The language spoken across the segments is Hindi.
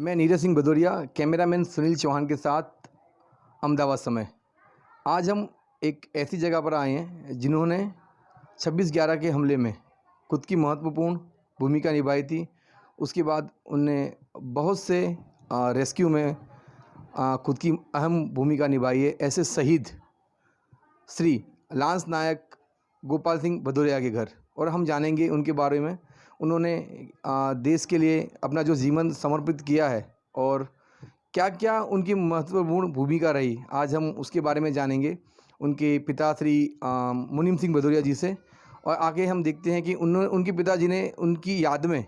मैं नीरज सिंह भदौरिया, कैमरामैन सुनील चौहान के साथ अहमदाबाद समय। आज हम एक ऐसी जगह पर आए हैं जिन्होंने 26/11 के हमले में खुद की महत्वपूर्ण भूमिका निभाई थी। उसके बाद उनने बहुत से रेस्क्यू में खुद की अहम भूमिका निभाई है। ऐसे शहीद श्री लांस नायक गोपाल सिंह भदौरिया के घर, और हम जानेंगे उनके बारे में। उन्होंने देश के लिए अपना जो जीवन समर्पित किया है और क्या क्या उनकी महत्वपूर्ण भूमिका रही, आज हम उसके बारे में जानेंगे उनके पिता श्री मुनीम सिंह भदौरिया जी से। और आगे हम देखते हैं कि उनके पिताजी ने उनकी याद में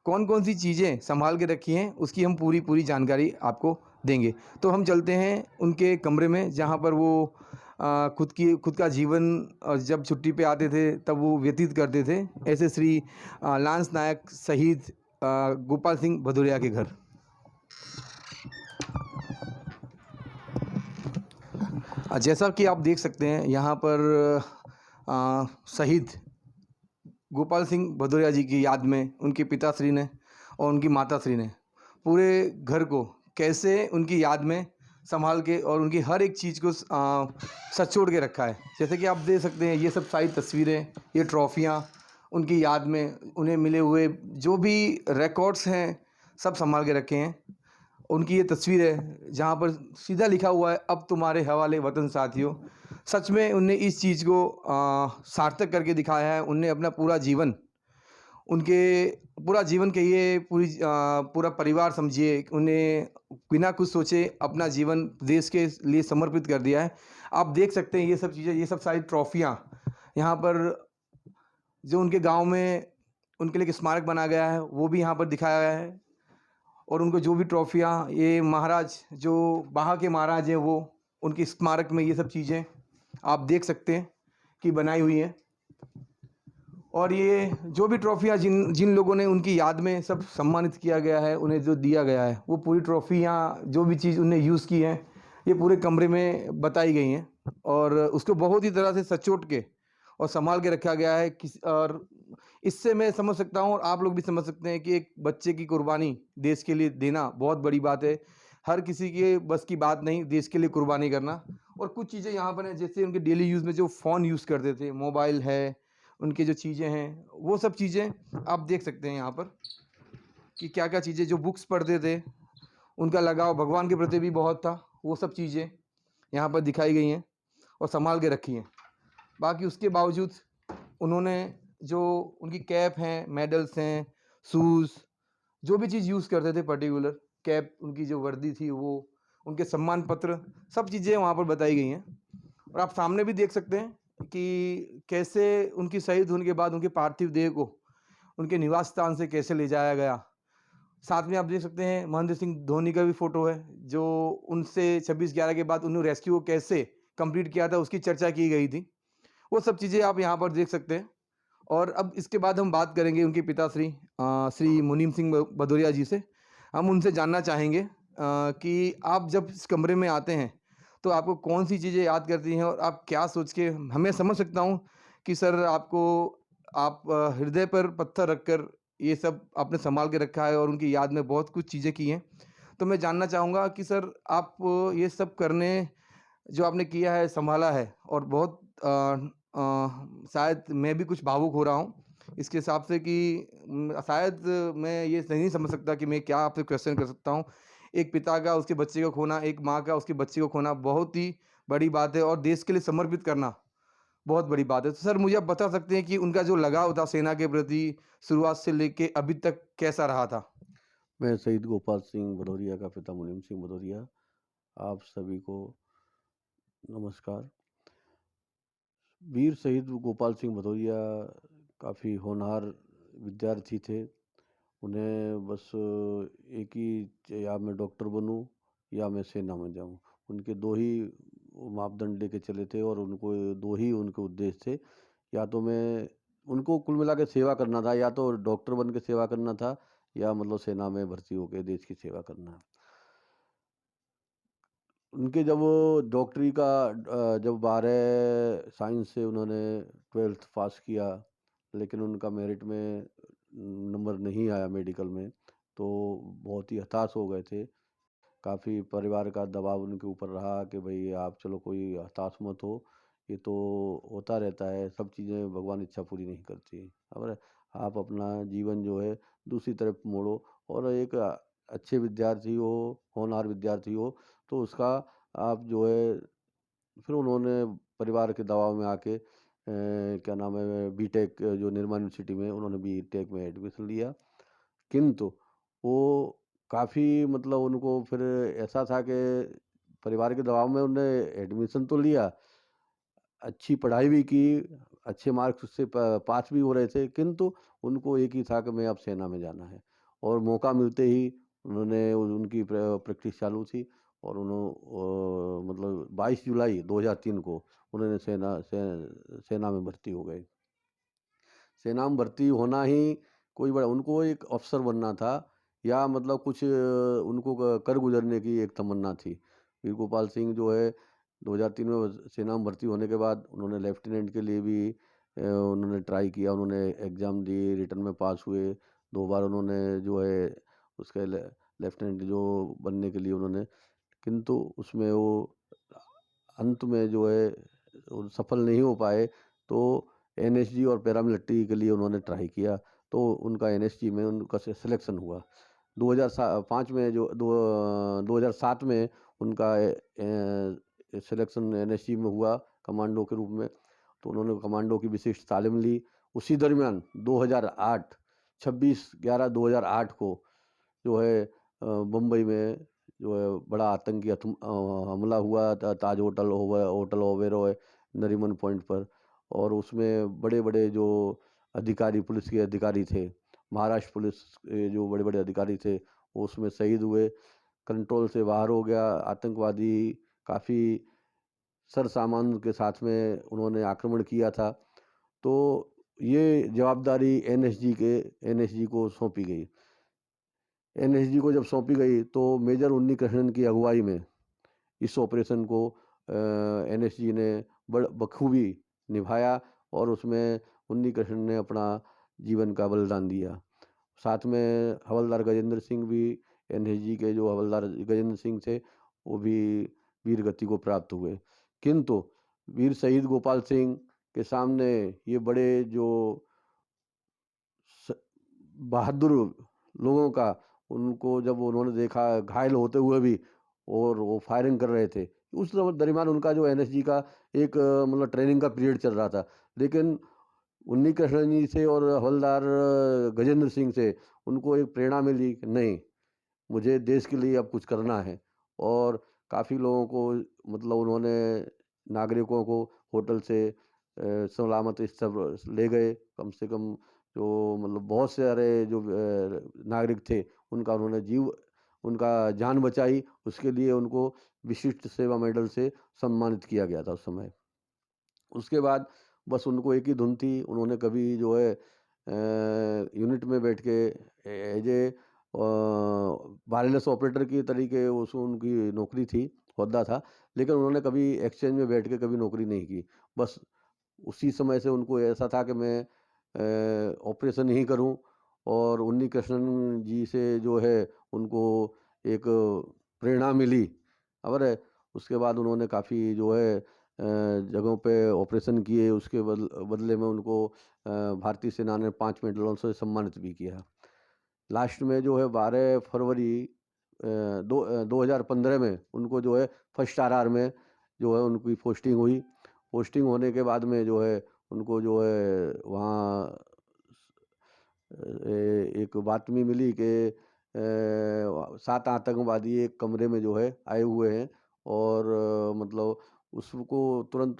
कौन कौन सी चीज़ें संभाल के रखी हैं, उसकी हम पूरी जानकारी आपको देंगे। तो हम चलते हैं उनके कमरे में, जहाँ पर वो खुद का जीवन जब छुट्टी पे आते थे तब वो व्यतीत करते थे। ऐसे श्री लांस नायक शहीद गोपाल सिंह भदौरिया के घर। जैसा कि आप देख सकते हैं यहाँ पर शहीद गोपाल सिंह भदौरिया जी की याद में उनके पिताश्री ने और उनकी माताश्री ने पूरे घर को कैसे उनकी याद में संभाल के और उनकी हर एक चीज़ को सचोड़ के रखा है। जैसे कि आप देख सकते हैं, ये सब सारी तस्वीरें, ये ट्रॉफियाँ उनकी याद में उन्हें मिले हुए जो भी रिकॉर्ड्स हैं सब संभाल के रखे हैं। उनकी ये तस्वीर है जहाँ पर सीधा लिखा हुआ है, अब तुम्हारे हवाले वतन साथियों। सच में उनने इस चीज़ को सार्थक करके दिखाया है। उनने अपना पूरा जीवन, उनके पूरा जीवन कहिए, पूरा परिवार समझिए, उन्हें बिना कुछ सोचे अपना जीवन देश के लिए समर्पित कर दिया है। आप देख सकते हैं ये सब चीज़ें, ये सब सारी ट्रॉफियाँ यहाँ पर जो उनके गांव में उनके लिए एक स्मारक बनाया गया है वो भी यहाँ पर दिखाया गया है। और उनको जो भी ट्रॉफियाँ, ये महाराज जो वहाँ के महाराज हैं वो उनके स्मारक में ये सब चीज़ें आप देख सकते हैं कि बनाई हुई हैं। और ये जो भी ट्रॉफियाँ जिन जिन लोगों ने उनकी याद में सब सम्मानित किया गया है, उन्हें जो दिया गया है, वो पूरी ट्रॉफियाँ जो भी चीज़ उन्हें यूज़ की हैं ये पूरे कमरे में बताई गई हैं। और उसको बहुत ही तरह से सचोट के और संभाल के रखा गया है। और इससे मैं समझ सकता हूँ और आप लोग भी समझ सकते हैं कि एक बच्चे की कुर्बानी देश के लिए देना बहुत बड़ी बात है। हर किसी के बस की बात नहीं देश के लिए कुर्बानी करना। और कुछ चीज़ें यहाँ पर हैं, जैसे उनके डेली यूज़ में जो फ़ोन यूज़ करते थे, मोबाइल है, उनकी जो चीज़ें हैं वो सब चीज़ें आप देख सकते हैं यहाँ पर कि क्या क्या चीज़ें, जो बुक्स पढ़ते थे, उनका लगाव भगवान के प्रति भी बहुत था, वो सब चीज़ें यहाँ पर दिखाई गई हैं और संभाल के रखी हैं। बाकी उसके बावजूद उन्होंने जो उनकी कैप हैं, मेडल्स हैं, शूज़, जो भी चीज़ यूज़ करते थे, पर्टिकुलर कैप, उनकी जो वर्दी थी वो, उनके सम्मान पत्र, सब चीज़ें वहाँ पर बताई गई हैं। और आप सामने भी देख सकते हैं कि कैसे उनकी शहीद होने के बाद उनके पार्थिव देह को उनके निवास स्थान से कैसे ले जाया गया। साथ में आप देख सकते हैं महेंद्र सिंह धोनी का भी फ़ोटो है, जो उनसे 26/11 के बाद उन्होंने रेस्क्यू को कैसे कंप्लीट किया था उसकी चर्चा की गई थी। वो सब चीज़ें आप यहाँ पर देख सकते हैं। और अब इसके बाद हम बात करेंगे उनके पिता श्री मुनीम सिंह भदौरिया जी से। हम उनसे जानना चाहेंगे कि आप जब इस कमरे में आते हैं तो आपको कौन सी चीज़ें याद करती हैं और आप क्या सोच के, हमें समझ सकता हूँ कि सर आपको, आप हृदय पर पत्थर रखकर ये सब आपने संभाल के रखा है और उनकी याद में बहुत कुछ चीज़ें की हैं। तो मैं जानना चाहूँगा कि सर आप ये सब करने जो आपने किया है, संभाला है, और बहुत शायद मैं भी कुछ भावुक हो रहा हूँ इसके हिसाब से कि शायद मैं ये नहीं समझ सकता कि मैं क्या आपसे क्वेश्चन कर सकता हूँ। एक पिता का उसके बच्चे को खोना, एक माँ का उसके बच्चे को खोना बहुत ही बड़ी बात है, और देश के लिए समर्पित करना बहुत बड़ी बात है। तो सर मुझे आप बता सकते हैं कि उनका जो लगाव था सेना के प्रति शुरुआत से लेके अभी तक कैसा रहा था? मैं शहीद गोपाल सिंह भदौरिया का पिता मुनीम सिंह भदौरिया, आप सभी को नमस्कार। वीर शहीद गोपाल सिंह भदौरिया काफ़ी होनहार विद्यार्थी थे। उन्हें बस एक ही, या मैं डॉक्टर बनूं या मैं सेना में जाऊं, उनके दो ही मापदंड लेके चले थे और उनको दो ही उनके उद्देश्य थे। या तो मैं, उनको कुल मिला के सेवा करना था, या तो डॉक्टर बन के सेवा करना था, या मतलब सेना में भर्ती होकर देश की सेवा करना। उनके जब डॉक्टरी का जब 12 साइंस से उन्होंने 12th पास किया, लेकिन उनका मेरिट में नंबर नहीं आया मेडिकल में, तो बहुत ही हताश हो गए थे। काफ़ी परिवार का दबाव उनके ऊपर रहा कि भई आप चलो कोई हताश मत हो, ये तो होता रहता है, सब चीज़ें भगवान इच्छा पूरी नहीं करती। और आप अपना जीवन जो है दूसरी तरफ मोड़ो और एक अच्छे विद्यार्थी हो, होनहार विद्यार्थी हो, तो उसका आप जो है फिर उन्होंने परिवार के दबाव में आके क्या नाम है बीटेक जो निर्मा यूनिवर्सिटी में उन्होंने बीटेक में एडमिशन लिया। किंतु वो काफ़ी मतलब उनको फिर ऐसा था कि परिवार के दबाव में उन्होंने एडमिशन तो लिया, अच्छी पढ़ाई भी की, अच्छे मार्क्स उससे पास भी हो रहे थे, किंतु उनको एक ही था कि मैं अब सेना में जाना है। और मौका मिलते ही उन्होंने उनकी प्रैक्टिस चालू थी और मतलब 22 जुलाई 2003 को उन्होंने सेना में भर्ती हो गए। सेना में भर्ती होना ही कोई बड़ा उनको एक अफ़सर बनना था या मतलब कुछ उनको कर गुज़रने की एक तमन्ना थी। वीर गोपाल सिंह जो है 2003 में सेना में भर्ती होने के बाद उन्होंने लेफ्टिनेंट के लिए भी उन्होंने ट्राई किया, उन्होंने एग्ज़ाम दिए, रिटन में पास हुए। 2 बार उन्होंने जो है उसके लेफ्टिनेंट जो बनने के लिए उन्होंने किंतु उसमें वो अंत में जो है वो सफल नहीं हो पाए, तो एनएसजी और पैरामिलिट्री के लिए उन्होंने ट्राई किया, तो उनका एनएसजी में उनका सिलेक्शन हुआ। 2005 में जो 2007 में उनका सिलेक्शन एनएसजी में हुआ कमांडो के रूप में, तो उन्होंने कमांडो की विशिष्ट तालीम ली। उसी दरमियान 2008 26/11/2008 को जो है बम्बई में जो है बड़ा आतंकी हमला हुआ था ताज होटल ओबेरॉय नरीमन पॉइंट पर और उसमें बड़े-बड़े जो अधिकारी पुलिस के अधिकारी थे, महाराष्ट्र पुलिस के जो बड़े-बड़े अधिकारी थे, वो उसमें शहीद हुए। कंट्रोल से बाहर हो गया, आतंकवादी काफ़ी सरसामान के साथ में उन्होंने आक्रमण किया था। तो ये जवाबदारी एनएसजी को सौंपी गई। एनएसजी को जब सौंपी गई तो मेजर उन्नी कृष्णन की अगुवाई में इस ऑपरेशन को एनएसजी ने बखूबी निभाया और उसमें उन्नी कृष्णन ने अपना जीवन का बलिदान दिया। साथ में हवलदार गजेंद्र सिंह भी एनएसजी के जो हवलदार गजेंद्र सिंह थे वो भी वीर गति को प्राप्त हुए। किंतु वीर शहीद गोपाल सिंह के सामने ये बड़े जो स बहादुर लोगों का उनको जब उन्होंने देखा घायल होते हुए भी और वो फायरिंग कर रहे थे, उस समय दरमियान उनका जो एनएसजी का एक मतलब ट्रेनिंग का पीरियड चल रहा था। लेकिन उन्नी कृष्णन जी से और हवलदार गजेंद्र सिंह से उनको एक प्रेरणा मिली कि नहीं, मुझे देश के लिए अब कुछ करना है और काफ़ी लोगों को मतलब उन्होंने नागरिकों को होटल से सलामत स्थल ले गए। कम से कम जो मतलब बहुत सारे जो नागरिक थे उनका उनका जान बचाई, उसके लिए उनको विशिष्ट सेवा मेडल से सम्मानित किया गया था उस समय। उसके बाद बस उनको एक ही धुन थी, उन्होंने कभी जो है यूनिट में बैठ के एज ए वायरलेस ऑपरेटर की तरीके उसमें उनकी नौकरी थी, ओहदा था, लेकिन उन्होंने कभी एक्सचेंज में बैठ के कभी नौकरी नहीं की। बस उसी समय से उनको ऐसा था कि मैं ऑपरेशन ही करूं और उन्नी कृष्णन जी से जो है उनको एक प्रेरणा मिली। और उसके बाद उन्होंने काफ़ी जो है जगहों पे ऑपरेशन किए, उसके बदले में उनको भारतीय सेना ने 5 मेडलों से सम्मानित भी किया। लास्ट में जो है 12 फरवरी 2015 में उनको जो है फर्स्ट आरआर में जो है उनकी पोस्टिंग हुई। पोस्टिंग होने के बाद में जो है उनको जो है वहाँ एक बात में मिली कि 7 आतंकवादी एक कमरे में जो है आए हुए हैं और मतलब उसको तुरंत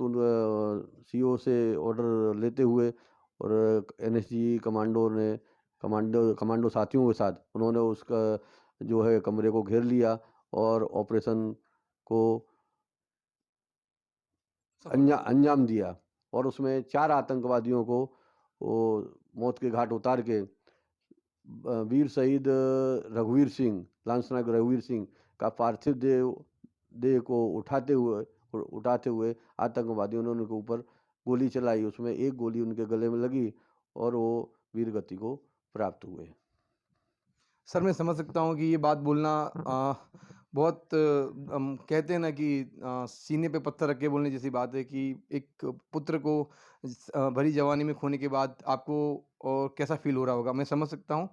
सीओ से ऑर्डर लेते हुए और एनएसजी कमांडो साथियों के साथ उन्होंने उसका जो है कमरे को घेर लिया और ऑपरेशन को सफलतापूर्वक अंजाम दिया और उसमें 4 आतंकवादियों को वो मौत के घाट उतार के वीर शहीद रघुवीर सिंह लांसनायक रघुवीर सिंह का पार्थिव देह को उठाते हुए आतंकवादियों ने उनके ऊपर गोली चलाई। उसमें एक गोली उनके गले में लगी और वो वीर गति को प्राप्त हुए। सर मैं समझ सकता हूँ कि ये बात बोलना बहुत हम कहते हैं ना कि सीने पे पत्थर रख के बोलने जैसी बात है कि एक पुत्र को भरी जवानी में खोने के बाद आपको और कैसा फ़ील हो रहा होगा, मैं समझ सकता हूँ।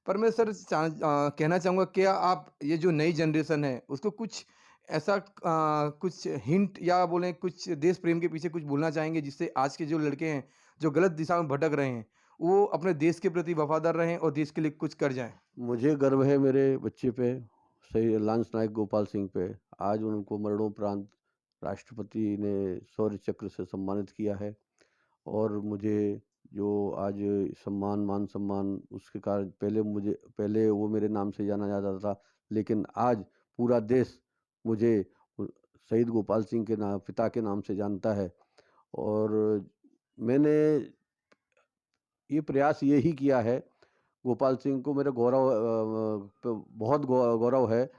पर मैं सर कहना चाहूँगा क्या आप ये जो नई जनरेशन है उसको कुछ ऐसा कुछ हिंट या बोलें कुछ देश प्रेम के पीछे कुछ बोलना चाहेंगे जिससे आज के जो लड़के हैं, जो गलत दिशा में भटक रहे हैं, वो अपने देश के प्रति वफ़ादार रहें और देश के लिए कुछ कर जाएँ? मुझे गर्व है मेरे बच्चे पे, सही लांस नायक गोपाल सिंह पे। आज उनको मरणोपरांत राष्ट्रपति ने शौर्य चक्र से सम्मानित किया है और मुझे जो आज सम्मान, मान-सम्मान उसके कारण पहले वो मेरे नाम से जाना जाता था, लेकिन आज पूरा देश मुझे शहीद गोपाल सिंह के पिता के नाम से जानता है और मैंने ये प्रयास यही किया है, गोपाल सिंह को मेरा गौरव प बहुत गौरव है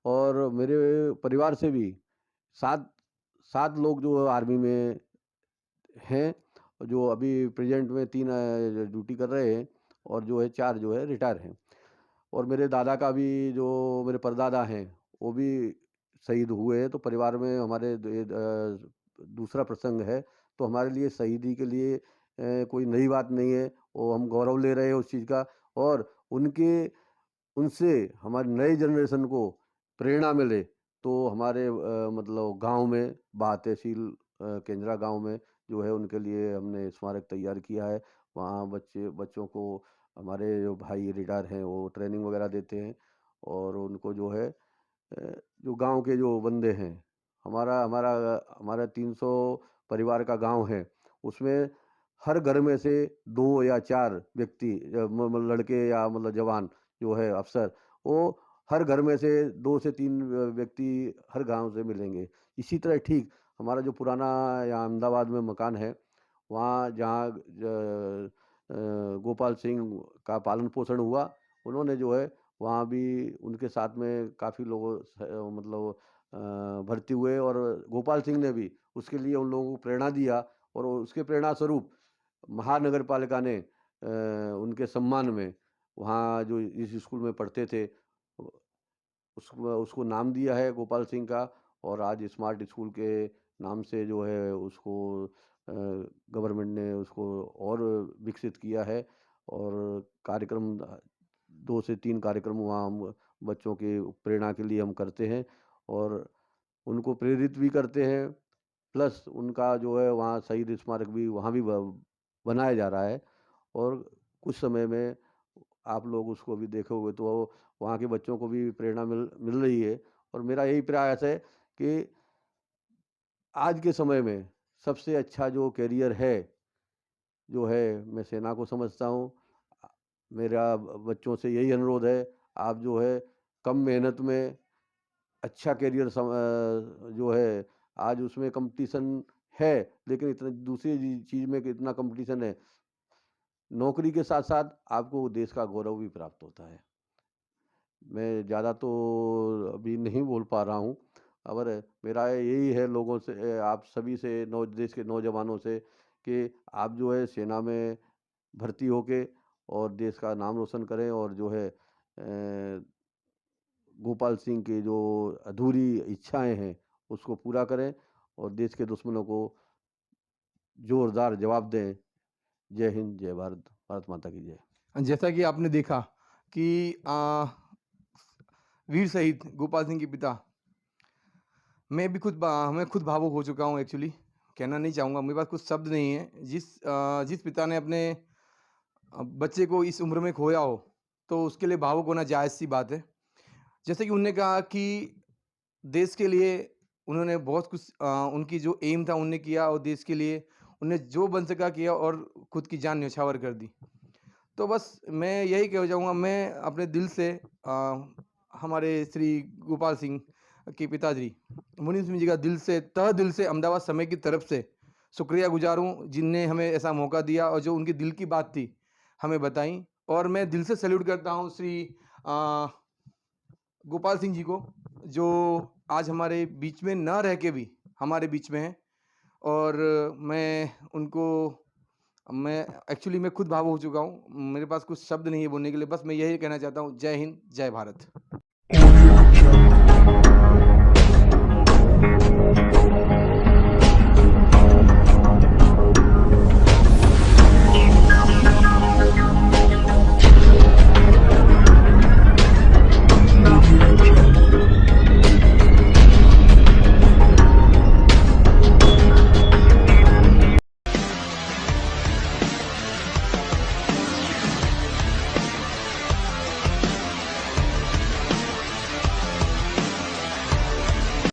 और मेरे परिवार से भी 7 7 लोग जो आर्मी में हैं, जो अभी प्रेज़ेंट में 3 ड्यूटी कर रहे हैं और जो है 4 जो है रिटायर हैं। और मेरे दादा का भी जो मेरे परदादा हैं, वो भी शहीद हुए हैं, तो परिवार में हमारे दूसरा प्रसंग है, तो हमारे लिए शहीदी के लिए कोई नई बात नहीं है, वो हम गौरव ले रहे हैं उस चीज़ का और उनसे हमारी नई जनरेशन को प्रेरणा मिले, तो हमारे मतलब गाँव में तहसील केंद्रा गाँव में जो है उनके लिए हमने स्मारक तैयार किया है। वहाँ बच्चों को हमारे जो भाई रिटायर हैं वो ट्रेनिंग वगैरह देते हैं और उनको जो है जो गाँव के जो बंदे हैं, हमारा हमारा हमारा 300 परिवार का गाँव है, उसमें हर घर में से 2 या 4 व्यक्ति लड़के या मतलब जवान जो है अफ़सर, वो हर घर में से 2 से 3 व्यक्ति हर गाँव से मिलेंगे। इसी तरह ठीक हमारा जो पुराना यहाँ अहमदाबाद में मकान है, वहाँ जहाँ गोपाल सिंह का पालन-पोषण हुआ, उन्होंने जो है वहाँ भी उनके साथ में काफ़ी लोग मतलब भर्ती हुए और गोपाल सिंह ने भी उसके लिए उन लोगों को प्रेरणा दिया और उसके प्रेरणा स्वरूप महानगर पालिका ने उनके सम्मान में वहाँ जो इस स्कूल में पढ़ते थे उसको नाम दिया है गोपाल सिंह का और आज स्मार्ट स्कूल के नाम से जो है उसको गवर्नमेंट ने उसको और विकसित किया है और कार्यक्रम 2 से 3 कार्यक्रम वहाँ हम बच्चों के प्रेरणा के लिए हम करते हैं और उनको प्रेरित भी करते हैं। प्लस उनका जो है वहाँ शहीद स्मारक भी वहाँ भी बनाया जा रहा है और कुछ समय में आप लोग उसको भी देखोगे तो वहाँ के बच्चों को भी प्रेरणा मिल रही है और मेरा यही प्रयास है कि आज के समय में सबसे अच्छा जो करियर है, जो है मैं सेना को समझता हूँ। अ, मेरा बच्चों से यही अनुरोध है, आप जो है कम मेहनत में अच्छा करियर जो है आज उसमें कॉम्पिटिशन है, लेकिन इतना दूसरी चीज़ में कितना कॉम्पिटिशन है। नौकरी के साथ-साथ आपको देश का गौरव भी प्राप्त होता है। मैं ज़्यादा तो अभी नहीं बोल पा रहा हूँ, और मेरा यही है लोगों से आप सभी से देश के नौजवानों से कि आप जो है सेना में भर्ती होके और देश का नाम रोशन करें और जो है गोपाल सिंह की जो अधूरी इच्छाएँ हैं, उसको पूरा करें और देश के दुश्मनों को ज़ोरदार जवाब दें। जय हिंद, जय भारत, भारत माता की जय। जैसा कि आपने देखा कि वीर शहीद गोपाल सिंह के पिता मैं खुद भावुक हो चुका हूँ एक्चुअली। कहना नहीं चाहूँगा, मेरे पास कुछ शब्द नहीं है। जिस पिता ने अपने बच्चे को इस उम्र में खोया हो, तो उसके लिए भावुक होना जायज़-सी बात है। जैसे कि उन्होंने कहा कि देश के लिए उन्होंने बहुत कुछ उनकी जो एम था उन्होंने किया और देश के लिए उन्होंने जो बन सका किया और खुद की जान न्यौछावर कर दी। तो बस मैं यही कहना चाहूँगा, मैं अपने दिल से हमारे श्री गोपाल सिंह के पिताजी मुनीम सिंह जी का तहे दिल से अहमदाबाद समय की तरफ से शुक्रियागुज़ार हूँ, जिनने हमें ऐसा मौका दिया और जो उनकी दिल की बात थी, हमें बताई। और मैं दिल से सैल्यूट करता हूँ श्री अ, गोपाल सिंह जी को, जो आज हमारे बीच में ना रह के भी हमारे बीच में हैं और मैं उनको मैं एक्चुअली मैं खुद भावुक हो चुका हूँ। मेरे पास कुछ शब्द नहीं है बोलने के लिए, बस मैं यही कहना चाहता हूँ, जय हिंद, जय भारत।